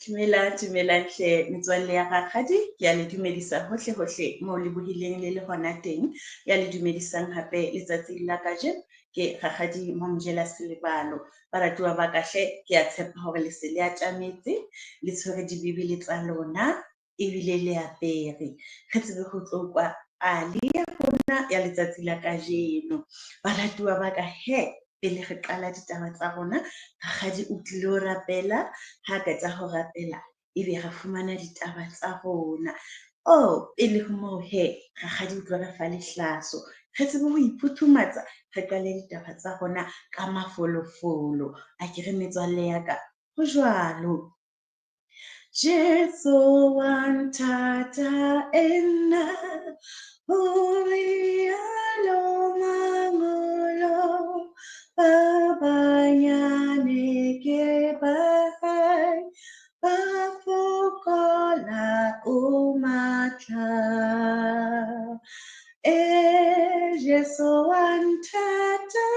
Dumelang hle metswalle ya rakgadi, ke a le dumedisa hohle moo le bohileng le hona teng. Ya le dumedisang hape letsatsing la kajeno ke rakgadi Momjela Selebalo. Baratuwa ba ka hle, ke a tshepa hore le se le atametse, le tshwere dibebele tsa lona ebile le apere. Re tsebe ho tlo kwa pale ya rona ya letsatsi la kajeno. Baratuwa ba ka he, pele re qala ditaba tsa rona, rakgadi o tlile ho rapela, ha qeta ho rapela ebe re fumana ditaba tsa rona. Pele ho moo he, rakgadi o tlo re fa lehlaso, re tsebe ho iphuthumatsa, re qale ditaba tsa rona ka mafolofolo. Akere metswalle ya ka, ho jwalo. Jesu wa nthata enna, o rialo mangolo, ba banyane ke bae, ba fokola o matla. Jesu wa nthata,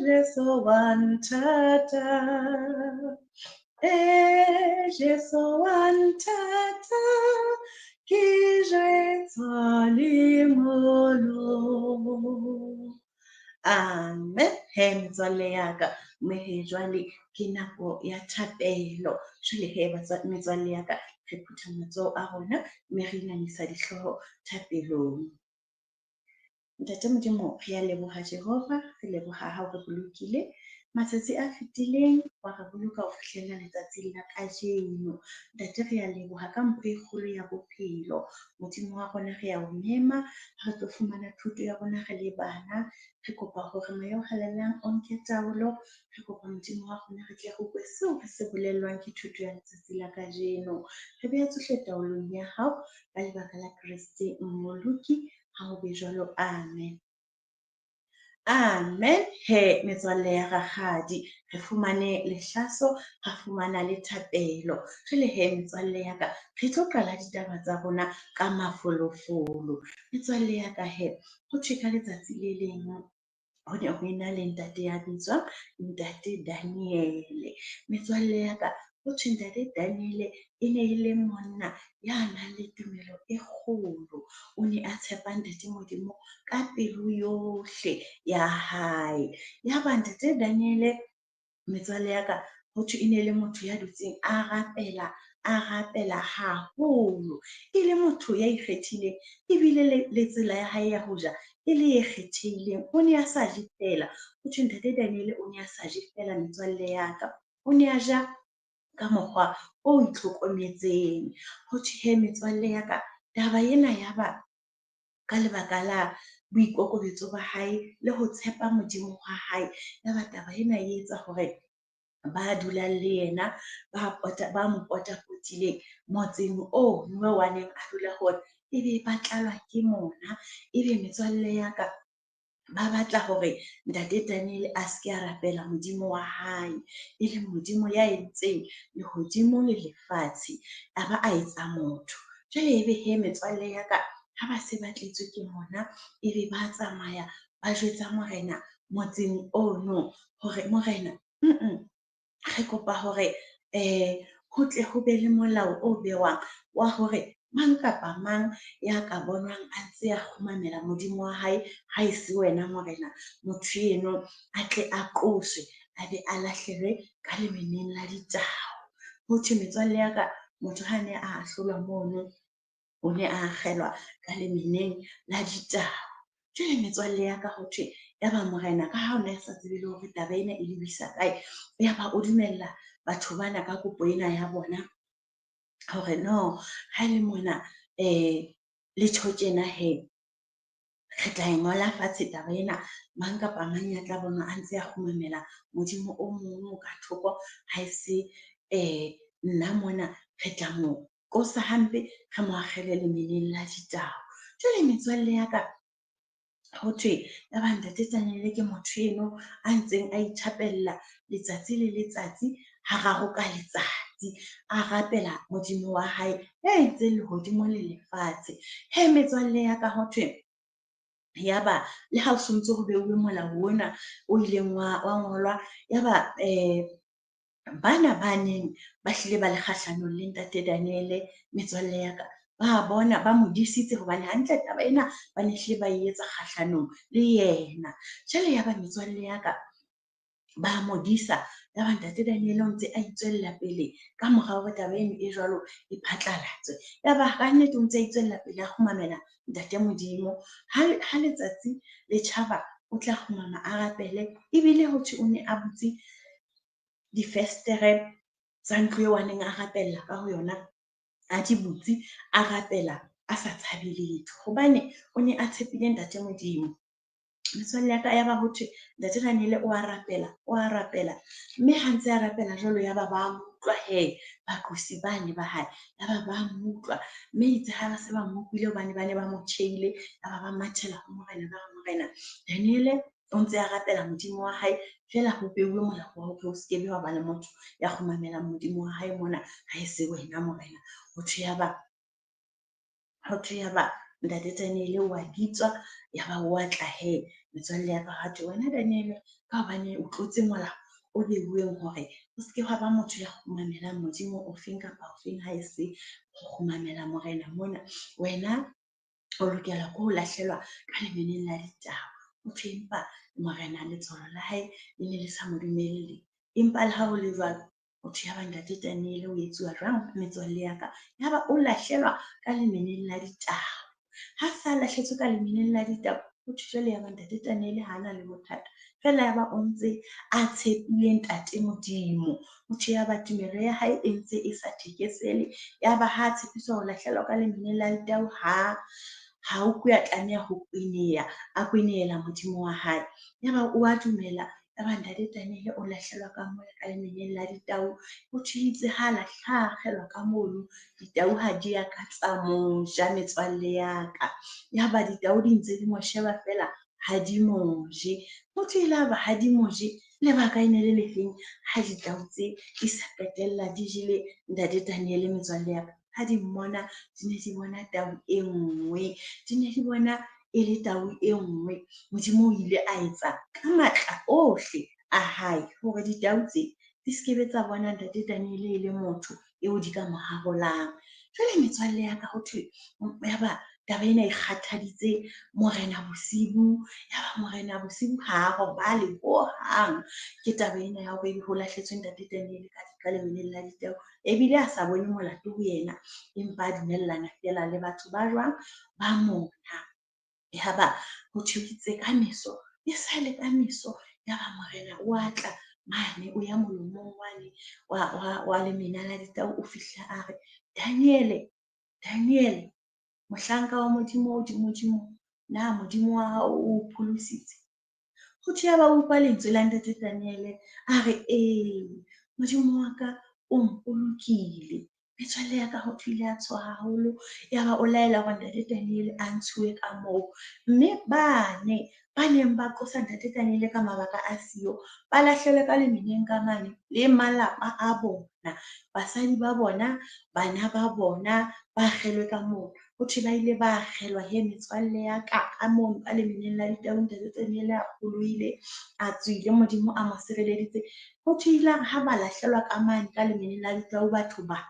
Jesu wa nthata, Jesu wa nthata, ke jwetswa le molo. Amen. He metswalle ya ka, mme jwale ke nako ya thapelo. Jwale he metswalle ya ka, re phutha matsoho a rona, mme re inamisa dihlooho thapelong. Ntate Modimo, re a leboha Jehova, re leboha ha o re bolokile matsatsi a fetileng, wa re boloka ho fihlela letsatsing la kajeno. Ntate re a leboha ka mpho e kgolo ya bophelo. Modimo wa rona re a o mema, ha re tlo fumana thuto ya rona re le bana. Re kopa hore moya o halelang o nke taolo. Re kopa Modimo wa rona re tle re utlwe seo re se bolellwang ke thuto ya letsatsi la kajeno. Re beha tsohle taolong ya hao ka lebaka la Kriste Mmoloki. Ha ho be jwalo, amen. Amen. He metswalle ya rakgadi, re fumane lehlaso, ra fumana le thapelo. Jwale he metswalle ya ka, re tlo qala ditaba tsa rona ka mafolofolo. Metswalle ya ka he, ho thwe ka letsatsi le leng ho ne ho ena le ntate ya bitswang Ntate Daniele. Metswalle ya ka, ho thwe Ntate Daniele e ne e le monna ya nang le tumelo e kgolo. O ne a tshepa Ntate Modimo ka pelo yohle ya hae. Ya ba Ntate Daniele, metswalle ya ka, ho thwe e ne le motho ya dutseng a rapela haholo. E le motho ya ikgethileng, ebile le tsela ya hae ya ho ja e le e kgethehileng. O ne a sa je fela, ho thwe Ntate Daniele o ne a sa je fela metswalle ya ka, o ne a ja ka mokgwa o itlhokometseng. Ho thwe he metswalle ya ka, taba ena ya ba ka lebaka la boikokobetso ba hae le ho tshepa Modimo wa hae, ya ba taba ena e etsa hore ba dulang le yena, ba mo potapotileng motseng o wa neng a dula ho ona, ebe ba tlalwa ke mona. Ebe metswalle ya ka, ba batla hore Ntate Daniele a se ke a rapela Modimo wa hae, e le Modimo ya entseng lehodimo le lefatshe, a ba a etsa motho. Jwale ebe he metswalle ya ka, ha ba se ba tletswe ke mona, ebe ba tsamaya ba jwetsa morena motseng ono hore morena, re kopa hore ho tle ho be le molao o bewang wa hore mang kapa mang ya ka bonwang a ntse a kgumamela Modimo wa hae, ha e se wena morena, motho eno a tle a qoswe, a be a lahlelwe ka lemeneng la ditau. Ho thwe metswalle ya ka, motho ha ne a ahlolwa mono, o ne a akgelwa ka lemeneng la ditau. Jwale metswalle ya ka, ho thwe ya ba morena, ka ha o ne a sa tsebe le hore taba ena e lebisa kae, ya ba o dumella batho bana ka kopo ena ya bona hore no, ha le mona le tjho tjena he, re tla e ngola fatshe taba ena, mang kapa mang ya tla bonwa a ntse a kgumamela Modimo o mong ka thoko, ha e se nna mona, re tla mo qosa hampe, re mo akgele lemeneng la ditau. Jwale metswalle ya ka, ho thwe ya ba Ntate Daniele ke motho eno a ntseng a ithapella letsatsi le letsatsi, hararo ka letsatsi, a rapela Modimo wa hae ya entseng lehodimo le lefatshe. He metswalle ya ka, ho thwe ya ba le ha o sontso ho beuwe molao ona o ileng wa ngolwa, ya ba bana ba neng ba hlile ba le kgahlanong le ntate Daniel metswalle ya ka ba bona ba modisitse hobane hantle taba ena ba ne hlile ba etsa kgahlanong le yena. Jwale ya ba metswalle ya ka ba modisa ya ba ntate Daniel o ntse a itswella pele ka morao ho taba eno e jwalo e phatlalatswe. Ya ba ka nnete o ntse a itswella pele a kgumamela ntate Modimo ha letsatsi le tjhaba o tla kgumama a rapele ebile ho thwe o ne a butse difestere tsa ntlo eo a neng a rapella ka ho yona a di butse a rapela a sa tshabe letho hobane o ne a tshepile ntate Modimo. Metswalle ya ka ya ba ho thwe ntate Daniel o a rapela mme ha ntse a rapela jwalo ya ba mo utlwa baqosi bane ba hae ya ba mo utlwa mme itse ha ba se ba mo utlwile hobane ba ne ba mo tjheile ya ba mathela ho morena ba re morena Daniel o ntse a rapela modimo wa hae fela ho beuwe molao wa hore o se ke be wa ba le motho ya kgumamelang modimo wa hae mona ha e se wena morena. Ho thwe ya ba ntate Daniel wa bitswa ya ba o tla metswalle ya ka ha thwe wena Daniel ka hobane o tlotse molao o beuweng hore o se ke wa ba motho ya kgumamelang modimo ofeng kapa ofeng ha e se ho kgumamela morena mona wena o lokela ko ho lahlehelwa ka lemeneng la ditaba. Ho thwe empa morena letswalo la hae le ne le sa mo dumelle empa le ha ho le jwalo ho thwe ya ba ntate Daniel o etsuwa jwang metswalle ya ka ya ba o lahlehelwa ka lemeneng la ditaba. Ha sa lahlehetswe ka lemeneng la ditaba ho thwe jwale ya ba ntate Daniel ha na le bothata fela ya ba o ntse a tshepile ntate Modimo. Ho thwe ya ba tumelo ya hae e ntse e sa thekesele ya ba ha tshepiswa ho lahlehelwa ka lemeneng la ditaba ha o ya tlameha ho a kweneela modimo wa hae ya ba o a dumela ya ba ntate Daniel o lahlehelwa ka moya ka lemeneng la ditau. Ho thwe itse ha akgelwa ka mono ditau ha di ya ka tsa mo ja metswalle ya ka ya ba ditau di ntse di mo sheba fela ha di mo je. Ho thwe la ba ha di mo je lebaka e ne le lefeng ha ditau tse di sa qetella di jele ntate Daniel metswalle ya ka ha di mmona di ne di bona tau e nngwe di ne di bona e le tau e nngwe. Modimo o ile a etsa ka matla ohle a hae hore ditau tse di se kebe tsa bona ntate Daniel e le motho eo di ka mo harolang. Jwale metswalle ya ka ho thwe ya ba taba ena e kgathaditse morena bosibu ya ba morena bosibu ha robale hohang ke taba ena ya hore ho lahlehetswe ntate Daniel ka lemeneng la ditau ebile a sa bone molato ho yena empa a dumellana fela le batho ba jwang ba mona. Ya ba ho thwe itse ka meso e sa le ka meso ya ba morena o a tla mane o ya molomong wa lemena la ditau o fihla a re Daniel mohlanka wa modimo na modimo wa hao o pholositse. Ho thwe ya ba utlwa lentswe la ntate Daniel a re modimo wa ka o mpolokile. Metswalle ya ka ho thwe ile ya tshoha haholo ya ba o laela hore ntate Daniel a ntshuwe ka moo mme ba neng ba qosa ntate Daniel ka mabaka a siyo ba lahlehelwe ka lemeneng ka mane le malapa a bona basadi ba bona bana ba bona ba kgelwe ka moo. Ho thwe ba ile ba kgelwa metswalle ya ka moo ka lemeneng la ditau ntate Daniel a kgoloile a tswile modimo a mo sireleditse. Ho thwe ile ha ba lahlehelwa ka mane ka lemeneng la ditau batho ba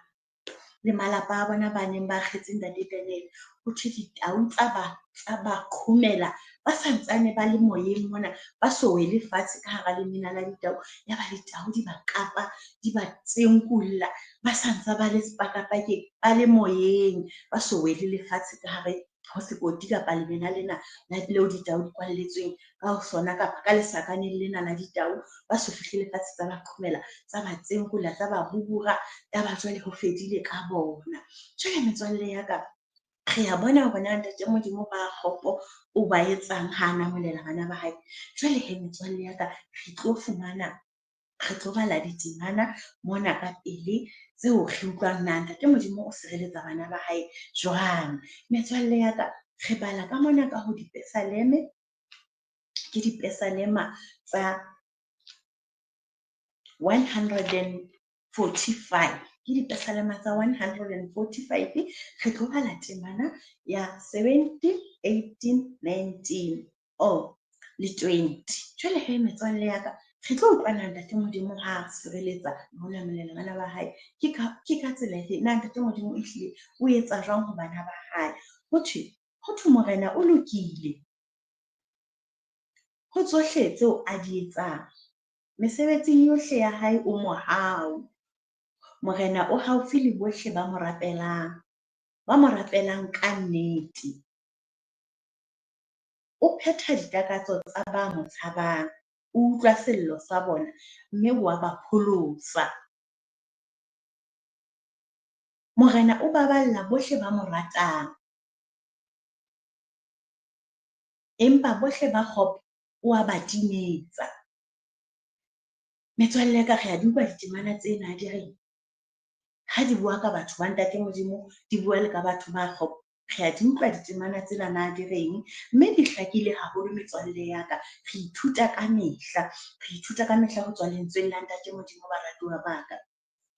le malapa a bona ba neng ba kgetse ntate Daniel. Ho thwe ditau tsa ba qhomela ba santsane ba le moyeng mona ba so wele fatshe ka hara lemena la ditau ya ba ditau di ba kapa di ba tsenkulla ba santsa ba le sepakapakeng ba le moyeng ba so wele lefatshe ka hare ho sekoti kapa lemena lena leo ditau di kwalletsweng ka ho sona kapa ka lesakaneng lena la ditau ba so fihle lefatshe tsa ba qhomela tsa ba tsenkula tsa ba bubura ya ba jwale ho fedile ka bona. Jwale metswalle ya ka re a bona hore na ntate Modimo ba kgopo o ba etsang ha namolela bana ba hae. Jwale metswalle ya ka re tlo bala ditemana mona ka pele tseo re utlwang na ntate Modimo o sireletsa bana ba hae jwang. Metswalle ya ka re bala ka mona ka ho dipesaleme ke dipesalema tsa 145 ke dipesalema tsa 145 re tlo bala temana ya 17, 18, 19 le 20. Jwale metswalle ya ka Re tlo utlwana ntate Modimo ha a sireletsa le ho namolela bana ba hae. Ke ka tsela efe na ntate Modimo ehlile o etsa jwang ho bana ba hae? Ho thwe morena o lokile ho tsohle tseo a di etsang. Mesebetsing yohle ya hae o mohau. Morena o haufi le bohle ba mo rapelang ka nnete. O phetha ditakatso tsa ba mo tshabang. O utlwa sello sa bona, mme wa ba pholosa. Morena o baballa bohle ba mo ratang. Empa bohle ba kgopo o a ba timetsa. Metswalle ka re a di utlwa ditemana tsena di reng ha di bua ka batho ba ntate Modimo, di bua le ka batho ba kgopo. Re a di utlwa ditemana tsena na di reng, mme di hlakile haholo metswalle ya ka. Re ithuta ka mehla ho tswa lentsweng la ntate Modimo, baratuwa ba ka.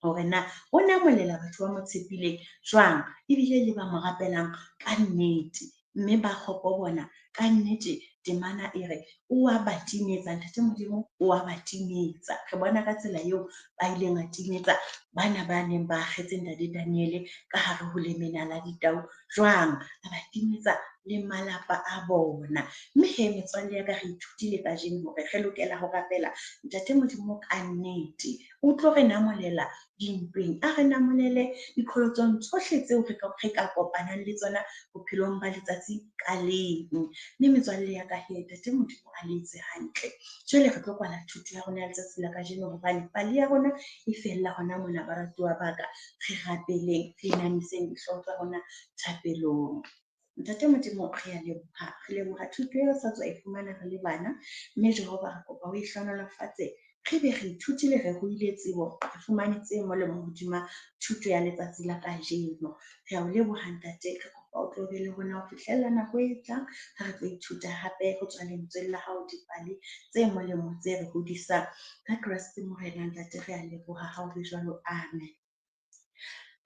Hore na o namolela batho ba mo tshepileng jwang, ebile le ba mo rapelang ka nnete. Mme ba kgopo bona ka nnete temana e re o a ba timetsa, ntate Modimo o a ba timetsa. Re bona ka tsela eo ba ileng a timetsa bana ba neng ba akgetse ntate Daniel ka hare ho lemena la ditau, jwang a ba timetsa le malapa a bona. Mme he metswalle ya ka, re ithutile kajeno hore re lokela ho rapela ntate Modimo ka nnete. O tlo re namolela dintweng, a re namolele diqholotsong tsohle tseo re ka kopanang le tsona bophelong ba letsatsi ka leng. Mme metswalle ya ka he, ntate Modimo a le etse hantle. Jwale re tlo kwala thuto ya rona ya letsatsi la kajeno hobane pale ya rona e fella hona mona, baratuwa ba ka. Re rapeleng, re inamiseng dihlooho tsa rona thapelong. Ntate Modimo re a leboha, re leboha thuto eo sa tswa e fumana re le bana. Mme Jehova re kopa o e hlohonolofatse, re be re ithutile, re ruile tsebo, re fumane tse molemo hodima thuto ya letsatsi la kajeno. Re a o leboha ntate, re kopa o tlo be le rona ho fihlella nako e tlang ha re tlo ithuta hape ho tswa lentsweng la hao, dipale tse molemo tse re hodisang. Ka Kreste Morena ntate, re a leboha ha o le jwalo. Amen.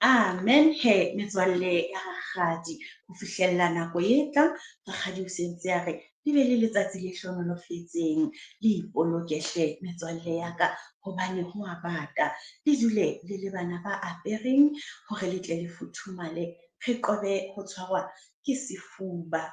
Amen. He metswalle ya rakgadi, ho fihlella nako e tlang, rakgadi o sentse ya re di be le letsatsi le hlohonolofetseng. Le ipoloke hle metswalle ya ka, hobane ho a bata. Le dule le le bana ba apereng hore le tle le futhumale, re qobe ho tshwarwa ke sefuba.